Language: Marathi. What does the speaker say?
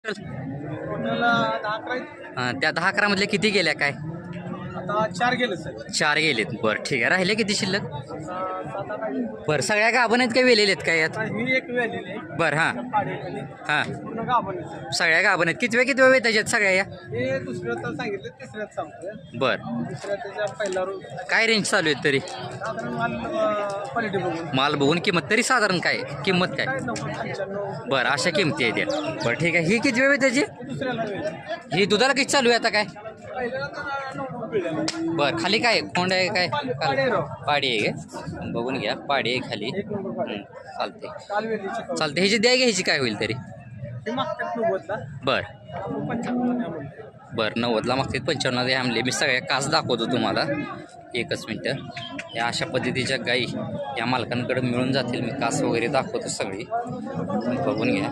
टोटल 10 त्या 10 11 मधल्या किती गेल्या काय? आता 4 गेले सर. 4 गेलेत. बरं ठीक आहे. राहिले किती शिल्लक? 7 8 बरं सगळ्या गाभण आहेत काय वेलेले आहेत काय यात? ही एक वेळेली आहे. बरं हां पाडीखाली हां पूर्ण गाभण आहे सर. सगळ्या गाभण आहेत. कितव्या वेळ त्याच्यात सगळ्या या? हे दुसऱ्यात तर सांगितलं, तिसऱ्यात सांगतोय. बरं दुसऱ्या त्याच्या पहिला रोज काय रेंज चालू आहेत तरी? साधारण माल क्वालिटी बघून माल बघून किंमत तरी साधारण काय किंमत काय? काय 90 95 बरं अशा किमती आहेत त्या. बरं ठीक आहे. ही किती वेळ त्याची? दुसऱ्याला वेळ. ही दुधाला किती चालू आहे आता काय? पहिल्याला तर 90 पिळलेला. बरं खाली काय खोंड आहे काय? पाडी आहे राव. पाडी आहे काय? बघून घ्या पाडी आहे खाली. एक नंबर पाडी. चालते काल वेळीची कवच. चालते. ह्याची द्या घ्यायची काय होईल तरी? हे मागतात 90ला. बरं आपण 95 ला म्हणतो. बरं 90ला मागते 55 हे आमले. मी सगळ्या कास दाखवतो तुम्हाला. एकच मिनटं. या अशा पद्धतीच्या गाई या मालकांकडे मिळून जातील. मी कास वगैरे दाखवतो सगळी बघून घ्या.